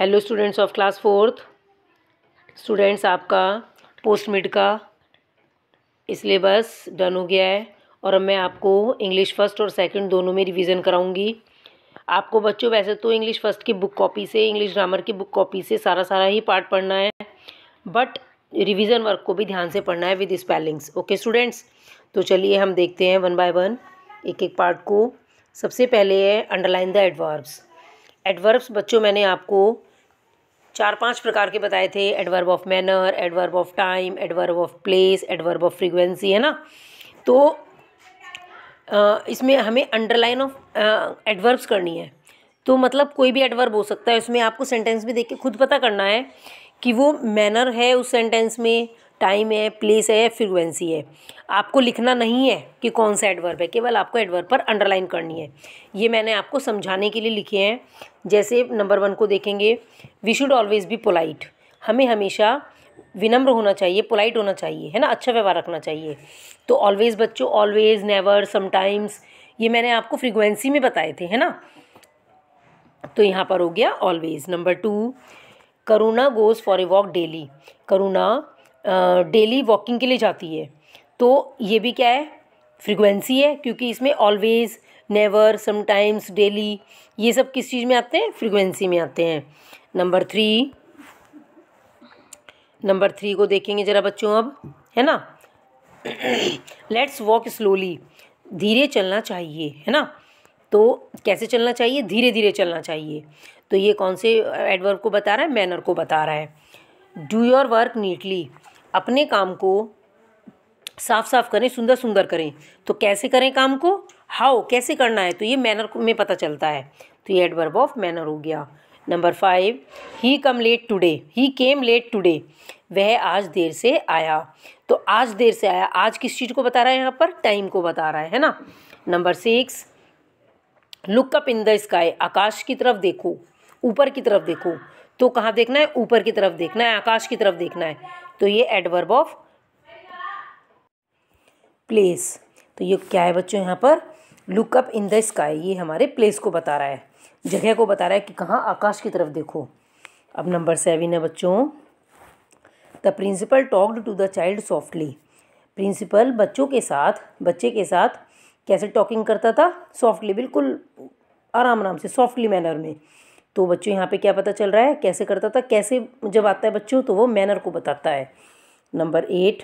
Hello students of class fourth. Students, आपका post mid का syllabus done हो गया है और अब मैं आपको इंग्लिश फर्स्ट और सेकंड दोनों में रिवीजन कराऊंगी। आपको बच्चों वैसे तो इंग्लिश फर्स्ट की बुक कॉपी से, इंग्लिश ग्रामर की बुक कॉपी से सारा ही पार्ट पढ़ना है, बट रिवीजन वर्क को भी ध्यान से पढ़ना है विद स्पेलिंग्स। ओके स्टूडेंट्स, तो चलिए हम देखते हैं वन बाय वन एक एक पार्ट को। सबसे पहले है अंडरलाइन द एडवर्ब्स। एडवर्ब्स बच्चों मैंने आपको 4-5 प्रकार के बताए थे। Adverb of manner, adverb of time, adverb of place, adverb of frequency, है ना। तो इसमें हमें अंडरलाइन ऑफ एडवर्ब्स करनी है। तो मतलब कोई भी एडवर्ब हो सकता है, उसमें आपको सेंटेंस में देख के खुद पता करना है कि वो मैनर है उस सेंटेंस में, टाइम है, प्लेस है, फ्रीक्वेंसी है। आपको लिखना नहीं है कि कौन सा एडवर्ब है, केवल आपको एडवर्ब पर अंडरलाइन करनी है। ये मैंने आपको समझाने के लिए लिखे हैं। जैसे नंबर 1 को देखेंगे, we should always be polite. हमें हमेशा विनम्र होना चाहिए, पोलाइट होना चाहिए, है ना, अच्छा व्यवहार रखना चाहिए। तो ऑलवेज बच्चों, ऑलवेज, नेवर, समटाइम्स, ये मैंने आपको फ्रीक्वेंसी में बताए थे, है ना। तो यहाँ पर हो गया always. Number 2, Karuna goes for a walk daily. Karuna daily walking के लिए जाती है। तो ये भी क्या है, फ्रीक्वेंसी है, क्योंकि इसमें ऑलवेज, नेवर, समटाइम्स, डेली, ये सब किस चीज़ में आते हैं, फ्रीक्वेंसी में आते हैं। नंबर 3 को देखेंगे ज़रा बच्चों अब, है ना। लेट्स वॉक स्लोली, धीरे चलना चाहिए, है ना। तो कैसे चलना चाहिए, धीरे धीरे चलना चाहिए। तो ये कौन से एडवर्ब को बता रहा है, मैनर को बता रहा है। डू योर वर्क नीटली, अपने काम को साफ साफ करें, सुंदर सुंदर करें। तो कैसे करें काम को, हाउ, कैसे करना है, तो ये मैनर में पता चलता है। तो ये एडवर्ब ऑफ मैनर हो गया। नंबर 5, ही केम लेट टुडे, वह आज देर से आया। तो आज देर से आया, आज किस चीज़ को बता रहा है, यहाँ पर टाइम को बता रहा है ना। Number 6, look up in the sky, आकाश की तरफ देखो, ऊपर की तरफ देखो। तो कहाँ देखना है, ऊपर की तरफ देखना है, आकाश की तरफ देखना है। तो ये एडवर्ब ऑफ प्लेस। तो ये क्या है बच्चों, यहाँ पर look up in the sky, ये हमारे प्लेस को बता रहा है, जगह को बता रहा है कि कहाँ, आकाश की तरफ देखो। अब नंबर 7 है बच्चों, the principal talked to the child softly. Principal बच्चे के साथ कैसे टॉकिंग करता था, सॉफ्टली, बिल्कुल आराम आराम से, सॉफ्टली मैनर में। तो बच्चों यहाँ पे क्या पता चल रहा है, कैसे करता था, कैसे जब आता है बच्चों तो वो मैनर को बताता है। Number 8,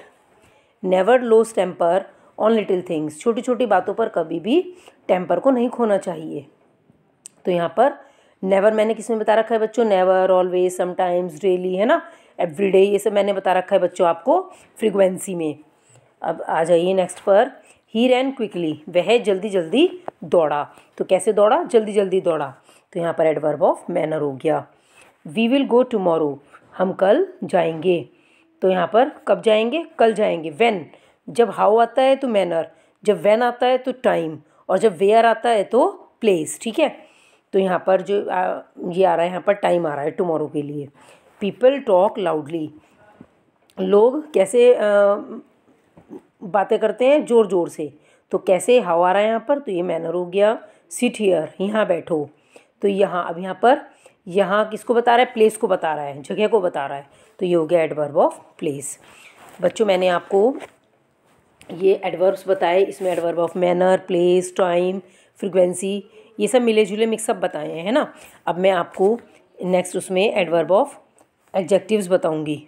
never lose temper on little things, छोटी छोटी बातों पर कभी भी टेम्पर को नहीं खोना चाहिए। तो यहाँ पर नेवर मैंने किस में बता रखा है बच्चों, नेवर, ऑलवेज, समटाइम्स, डेली, है ना, एवरीडे, ये सब मैंने बता रखा है बच्चों आपको फ्रीक्वेंसी में। अब आ जाइए नेक्स्ट पर, ही रैन क्विकली, वह जल्दी जल्दी दौड़ा। तो कैसे दौड़ा, जल्दी जल्दी दौड़ा। तो यहाँ पर एडवर्ब ऑफ मैनर हो गया। वी विल गो टुमारो, हम कल जाएंगे। तो यहाँ पर कब जाएंगे, कल जाएंगे। व्हेन, जब हाउ आता है तो मैनर, जब व्हेन आता है तो टाइम, और जब वेयर आता है तो प्लेस, ठीक है। तो यहाँ पर जो ये आ रहा है, यहाँ पर टाइम आ रहा है टुमारो के लिए। पीपल टॉक लाउडली, लोग कैसे बातें करते हैं, ज़ोर ज़ोर से। तो कैसे, हाउ आ रहा है यहाँ पर, तो ये मैनर हो गया। सिट हियर, यहाँ बैठो। तो यहाँ, अब यहाँ पर, यहाँ किसको बता रहा है, प्लेस को बता रहा है, जगह को बता रहा है। तो ये हो गया एडवर्ब ऑफ प्लेस। बच्चों मैंने आपको ये एडवर्ब्स बताए, इसमें adverb of manner, place, time, frequency, ये सब मिले जुले मिक्सअप बताए हैं, है ना। अब मैं आपको नेक्स्ट उसमें एडवर्ब ऑफ एडजेक्टिव्स बताऊंगी।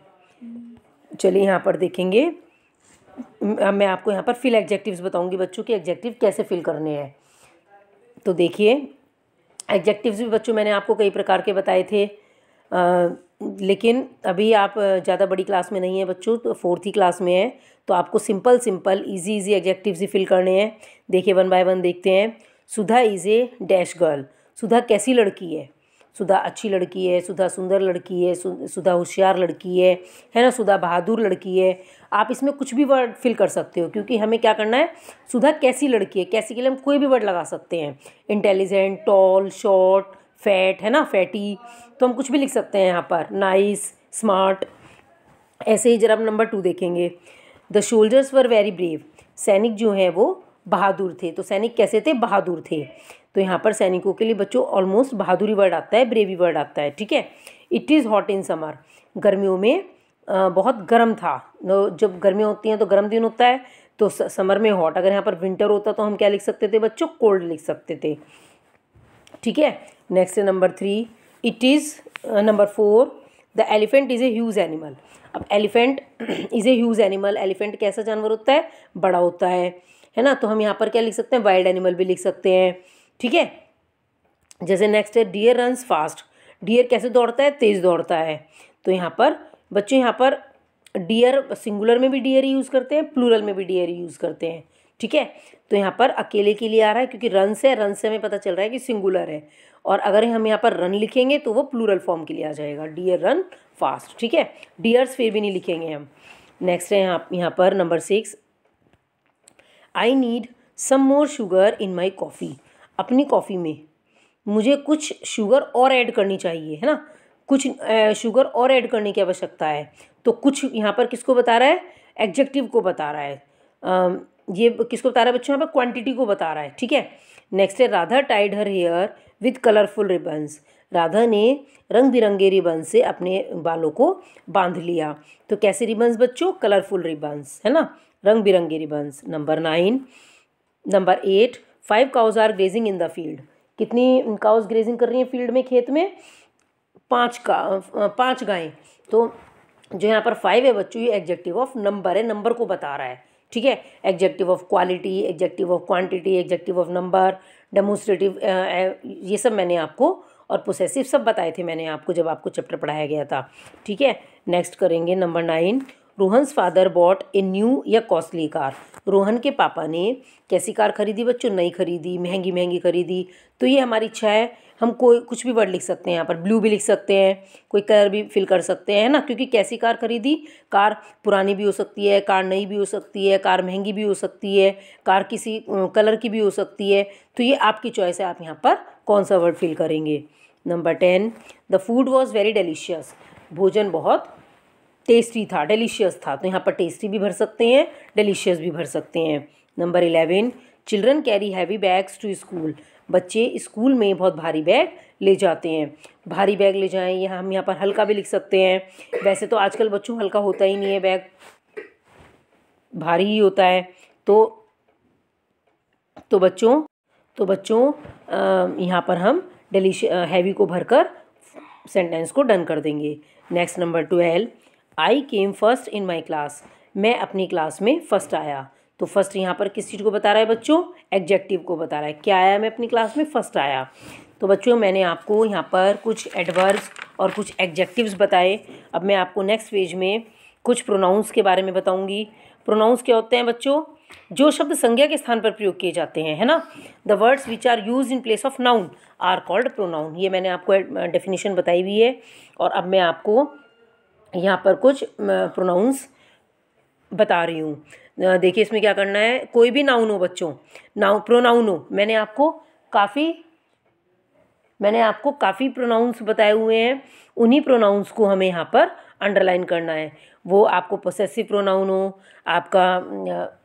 चलिए यहाँ पर देखेंगे, अब मैं आपको यहाँ पर फिल एडजेक्टिव्स बताऊंगी बच्चों के एडजेक्टिव कैसे फिल करने हैं। तो देखिए, एडजेक्टिव्स भी बच्चों मैंने आपको कई प्रकार के बताए थे, लेकिन अभी आप ज़्यादा बड़ी क्लास में नहीं है बच्चों, तो 4th क्लास में है। तो आपको सिंपल इजी एडजेक्टिव्स ही फिल करने हैं। देखिए वन बाय वन देखते हैं। सुधा इज़ ए डैश गर्ल, सुधा कैसी लड़की है, सुधा अच्छी लड़की है, सुधा सुंदर लड़की है, सुधा होशियार लड़की है ना, सुधा बहादुर लड़की है। आप इसमें कुछ भी वर्ड फिल कर सकते हो, क्योंकि हमें क्या करना है, सुधा कैसी लड़की है, कैसी के लिए हम कोई भी वर्ड लगा सकते हैं। इंटेलिजेंट, टॉल, शॉर्ट, फैट, है ना, फैटी, तो हम कुछ भी लिख सकते हैं यहाँ पर। Nice, smart. ऐसे ही जरा हम नंबर 2 देखेंगे। The soldiers were very brave, सैनिक जो हैं वो बहादुर थे। तो सैनिक कैसे थे, बहादुर थे। तो यहाँ पर सैनिकों के लिए बच्चों ऑलमोस्ट बहादुरी वर्ड आता है, ब्रेवी वर्ड आता है, ठीक है। It is hot in summer, गर्मियों में बहुत गर्म था। जब गर्मियाँ होती हैं तो गर्म दिन होता है, तो समर में हॉट। अगर यहाँ पर विंटर होता तो हम क्या लिख सकते थे बच्चों, कोल्ड लिख सकते थे। ठीक है, नेक्स्ट है number 3, it is number 4, the elephant is a huge animal. अब elephant is a huge animal, elephant कैसा जानवर होता है, बड़ा होता है ना। तो हम यहाँ पर क्या लिख सकते हैं, वाइल्ड एनिमल भी लिख सकते हैं। ठीक है, जैसे नेक्स्ट है डियर रन्स फास्ट, डियर कैसे दौड़ता है, तेज़ दौड़ता है। तो यहाँ पर बच्चों, यहाँ पर डियर सिंगुलर में भी डियर यूज़ करते हैं, प्लूरल में भी डियर यूज़ करते हैं। ठीक है, तो यहाँ पर अकेले के लिए आ रहा है क्योंकि रन से हमें पता चल रहा है कि सिंगुलर है, और अगर हम यहाँ पर रन लिखेंगे तो वो प्लूरल फॉर्म के लिए आ जाएगा, डियर रन फास्ट। ठीक है, डियर्स फिर भी नहीं लिखेंगे हम। नेक्स्ट है यहाँ पर number 6, I need some more sugar in my coffee, अपनी कॉफ़ी में मुझे कुछ शुगर और ऐड करनी चाहिए, है ना, कुछ शुगर और ऐड करने की आवश्यकता है। तो कुछ यहाँ पर किसको बता रहा है, एडजेक्टिव को बता रहा है। ये किसको बता रहा है बच्चों, यहाँ पर क्वांटिटी को बता रहा है। ठीक है, नेक्स्ट है Radha tied her hair with colourful ribbons, Radha ने रंग बिरंगे रिबन से अपने बालों को बांध लिया। तो कैसे रिबन्स बच्चों, कलरफुल रिबन्स, है ना, रंग बिरंगे ribbons. Number 8, 5 cows are grazing in the field, कितनी काउज ग्रेजिंग कर रही हैं फील्ड में, खेत में, 5 गायें। तो जो यहाँ पर 5 है बच्चों, ये एडजेक्टिव ऑफ नंबर है, नंबर को बता रहा है। ठीक है, adjective of quality, adjective of quantity, adjective of number, demonstrative, ये सब मैंने आपको, और पोसेसिव सब बताए थे मैंने आपको जब आपको चैप्टर पढ़ाया गया था। ठीक है, नेक्स्ट करेंगे number 9, Rohan's father bot a new या कॉस्टली कार, रोहन के पापा ने कैसी कार खरीदी बच्चों, नई खरीदी, महंगी खरीदी। तो ये हमारी इच्छा है, हम कोई कुछ भी वर्ड लिख सकते हैं, यहाँ पर ब्लू भी लिख सकते हैं, कोई कलर भी फिल कर सकते हैं, है ना, क्योंकि कैसी कार खरीदी, कार पुरानी भी हो सकती है, कार नई भी हो सकती है, कार महंगी भी हो सकती है, कार किसी कलर की भी हो सकती है। तो ये आपकी चॉइस है, आप यहाँ पर कौन सा वर्ड फिल करेंगे। Number 10, the food was very delicious, भोजन बहुत टेस्टी था, डेलिशियस था। तो यहाँ पर टेस्टी भी भर सकते हैं, डेलिशियस भी भर सकते हैं। Number 11, children carry heavy bags to school, बच्चे स्कूल में बहुत भारी बैग ले जाते हैं, भारी बैग ले जाएं, यहाँ हम यहाँ पर हल्का भी लिख सकते हैं। वैसे तो आजकल बच्चों हल्का होता ही नहीं है, बैग भारी ही होता है। तो बच्चों यहाँ पर हम हैवी को भरकर सेंटेंस को डन कर देंगे। Next number 12, I came first in my class, मैं अपनी क्लास में फर्स्ट आया। तो फर्स्ट यहाँ पर किस चीज़ को बता रहा है बच्चों, एडजेक्टिव को बता रहा है, क्या आया, मैं अपनी क्लास में फर्स्ट आया। तो बच्चों मैंने आपको यहाँ पर कुछ एडवर्ब्स और कुछ एडजेक्टिव्स बताए। अब मैं आपको नेक्स्ट पेज में कुछ प्रोनाउंस के बारे में बताऊँगी। प्रोनाउंस क्या होते हैं बच्चों, जो शब्द संज्ञा के स्थान पर प्रयोग किए जाते हैं, है ना। The words which are use in place of noun are called pronoun, ये मैंने आपको डेफिनेशन बताई हुई है। और अब मैं आपको यहाँ पर कुछ प्रोनाउंस बता रही हूँ। देखिए इसमें क्या करना है, कोई भी नाउन हो बच्चों, प्रोनाउन हो, मैंने आपको काफ़ी प्रोनाउंस बताए हुए हैं, उन्हीं प्रोनाउंस को हमें यहाँ पर अंडरलाइन करना है। वो आपको पोसेसिव प्रोनाउन हो, आपका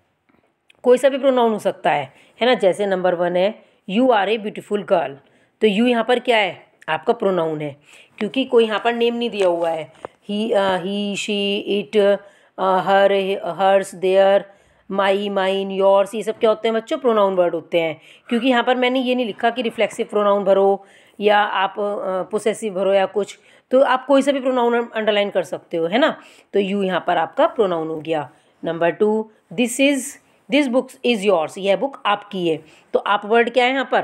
कोई सा भी प्रोनाउन हो सकता है ना। जैसे नंबर 1 है you are a beautiful girl, तो यू यहाँ पर क्या है, आपका प्रोनाउन है, क्योंकि कोई यहाँ पर नेम नहीं दिया हुआ है। He she it her hers their my mine yours, ये सब क्या होते हैं बच्चों, प्रोनाउन वर्ड होते हैं। क्योंकि यहाँ पर मैंने ये नहीं लिखा कि रिफ्लेक्सिव प्रोनाउन भरो या आप पोसेसिव भरो या कुछ, तो आप कोई सा भी प्रोनाउन अंडरलाइन कर सकते हो, है ना। तो यू यहाँ पर आपका प्रोनाउन हो गया। Number 2, this book is yours, यह बुक आपकी है। तो आप वर्ड क्या है यहाँ पर,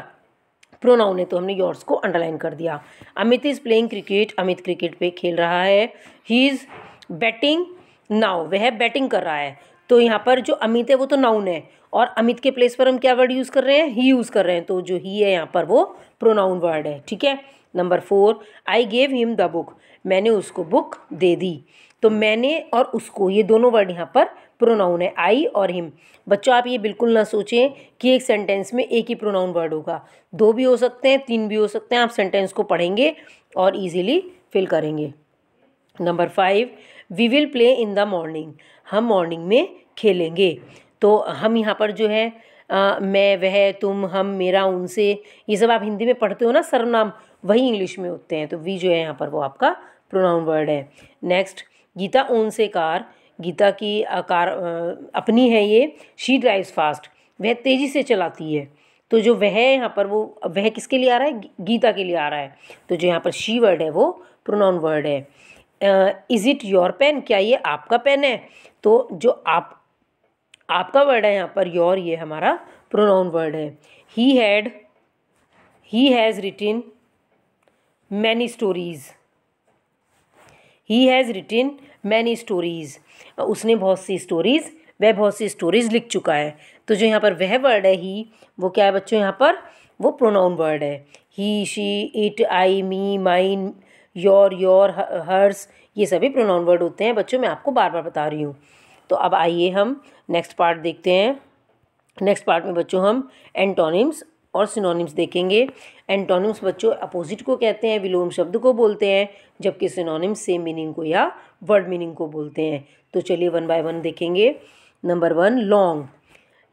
प्रोनाउन है, तो हमने योर्स को अंडरलाइन कर दिया। Amit is playing cricket, Amit cricket पे खेल रहा है। ही इज़ बैटिंग नाउ, वह बैटिंग कर रहा है। तो यहाँ पर जो अमित है वो तो नाउन है, और अमित के प्लेस पर हम क्या वर्ड यूज़ कर रहे हैं, ही यूज़ कर रहे हैं। तो जो ही है यहाँ पर वो प्रोनाउन वर्ड है। ठीक है। Number 4, I gave him the book, मैंने उसको बुक दे दी। तो मैंने और उसको, ये दोनों वर्ड यहाँ पर प्रोनाउन है, आई और हिम। बच्चों आप ये बिल्कुल ना सोचें कि एक सेंटेंस में एक ही प्रोनाउन वर्ड होगा, 2 भी हो सकते हैं, 3 भी हो सकते हैं। आप सेंटेंस को पढ़ेंगे और इजीली फिल करेंगे। Number 5, we will play in the morning, हम मॉर्निंग में खेलेंगे। तो हम यहाँ पर जो है मैं, वह, तुम, हम, मेरा, उनसे, ये सब आप हिंदी में पढ़ते हो ना सर्वनाम, वही इंग्लिश में होते हैं, तो वी जो है यहाँ पर वो आपका प्रोनाउन वर्ड है। नेक्स्ट, गीता ओन से कार, गीता की कार अपनी है ये। शी ड्राइव्स फास्ट, वह तेज़ी से चलाती है। तो जो वह है यहाँ पर वो वह किसके लिए आ रहा है, गीता के लिए आ रहा है। तो जो यहाँ पर शी वर्ड है वो प्रोनाउन वर्ड है। इज़ इट योर पेन, क्या ये आपका पेन है। तो जो आपका वर्ड है यहाँ पर योर, ये हमारा प्रोनाउन वर्ड है। He has written many stories, he has written many stories, उसने बहुत सी स्टोरीज़, वह बहुत सी स्टोरीज़ लिख चुका है। तो जो यहाँ पर वह वर्ड है ही, वो क्या है बच्चों, यहाँ पर वो प्रोनाउन वर्ड है। He, she, it, I, me, mine, your, hers, ये सभी प्रोनाउन वर्ड होते हैं बच्चों, मैं आपको बार बार बता रही हूँ। तो अब आइए हम नेक्स्ट पार्ट देखते हैं। नेक्स्ट पार्ट में बच्चों हम एंटोनिम्स और सिनोनिम्स देखेंगे। एंटोनिम्स बच्चों अपोजिट को कहते हैं, विलोम शब्द को बोलते हैं, जबकि सिनोनिम्स सेम मीनिंग को या वर्ड मीनिंग को बोलते हैं। तो चलिए 1 बाय 1 देखेंगे। नंबर 1,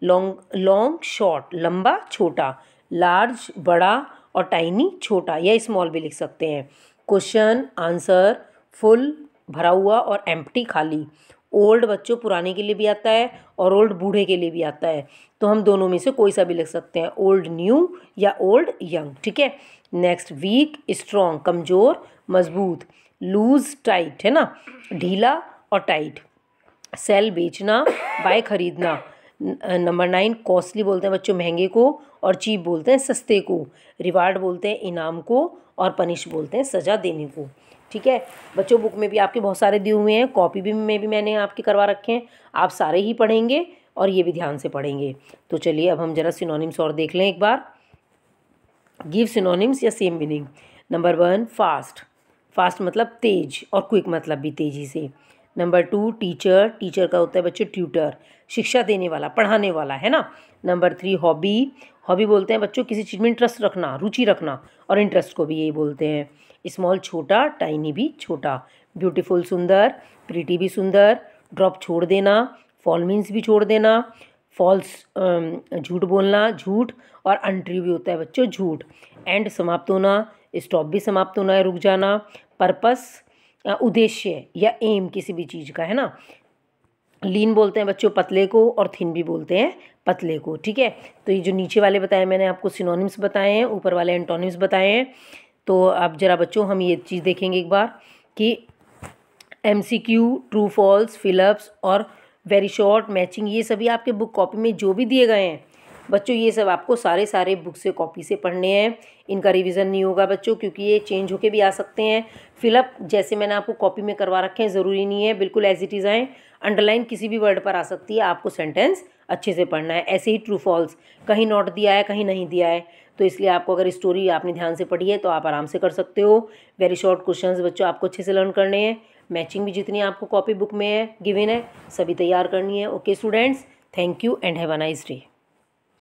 लॉन्ग शॉर्ट, लंबा छोटा, लार्ज बड़ा और टाइनी छोटा या स्मॉल भी लिख सकते हैं। क्वेश्चन आंसर, फुल भरा हुआ और एम्प्टी खाली। ओल्ड बच्चों पुराने के लिए भी आता है और ओल्ड बूढ़े के लिए भी आता है, तो हम दोनों में से कोई सा भी लिख सकते हैं, ओल्ड न्यू या ओल्ड यंग, ठीक है। नेक्स्ट, वीक स्ट्रॉन्ग, कमज़ोर मजबूत, लूज टाइट, है ना, ढीला और टाइट। सेल बेचना, बाय खरीदना। नंबर 9, कॉस्टली बोलते हैं बच्चों महंगे को, और चीप बोलते हैं सस्ते को। रिवार्ड बोलते हैं इनाम को, और पनिश बोलते हैं सज़ा देने को, ठीक है। बच्चों बुक में भी आपके बहुत सारे दिए हुए हैं, कॉपी भी में भी मैंने आपके करवा रखे हैं, आप सारे ही पढ़ेंगे और ये भी ध्यान से पढ़ेंगे। तो चलिए अब हम जरा सिनोनिम्स और देख लें एक बार। गिव सिनोनिम्स या सेम मीनिंग। नंबर 1, फास्ट मतलब तेज, और क्विक मतलब भी तेज़ी से। नंबर 2, टीचर का होता है बच्चों ट्यूटर, शिक्षा देने वाला, पढ़ाने वाला, है ना। नंबर 3, हॉबी बोलते हैं बच्चों किसी चीज़ में इंटरेस्ट रखना, रुचि रखना, और इंटरेस्ट को भी यही बोलते हैं। स्मॉल छोटा, टाइनी भी छोटा। ब्यूटीफुल सुंदर, प्रीटी भी सुंदर। ड्रॉप छोड़ देना, फॉल मीन्स भी छोड़ देना। फॉल्स झूठ बोलना, झूठ, और अनट्रू भी होता है बच्चों झूठ। एंड समाप्त होना, स्टॉप भी समाप्त होना है, रुक जाना। पर्पस उद्देश्य या एम किसी भी चीज़ का, है ना। लीन बोलते हैं बच्चों पतले को, और थिन भी बोलते हैं पतले को, ठीक है। तो ये जो नीचे वाले बताए मैंने आपको सिनोनिम्स बताए हैं, ऊपर वाले एंटोनिम्स बताए हैं। तो अब जरा बच्चों हम ये चीज़ देखेंगे एक बार कि MCQ, ट्रू फॉल्स, फिलअप्स और वेरी शॉर्ट, मैचिंग, ये सभी आपके बुक कॉपी में जो भी दिए गए हैं बच्चों, ये सब आपको सारे बुक से कॉपी से पढ़ने हैं। इनका रिवीजन नहीं होगा बच्चों, क्योंकि ये चेंज होके भी आ सकते हैं। फिलअप जैसे मैंने आपको कॉपी में करवा रखे हैं, ज़रूरी नहीं है बिल्कुल एज इट इज़ आए। अंडरलाइन किसी भी वर्ड पर आ सकती है, आपको सेंटेंस अच्छे से पढ़ना है। ऐसे ही ट्रू फॉल्स, कहीं नॉट दिया है कहीं नहीं दिया है, तो इसलिए आपको अगर स्टोरी आपने ध्यान से पढ़ी है तो आप आराम से कर सकते हो। वेरी शॉर्ट क्वेश्चंस बच्चों आपको अच्छे से लर्न करने हैं। मैचिंग भी जितनी आपको कॉपी बुक में है गिवन है, सभी तैयार करनी है। Okay students, thank you and have a nice day.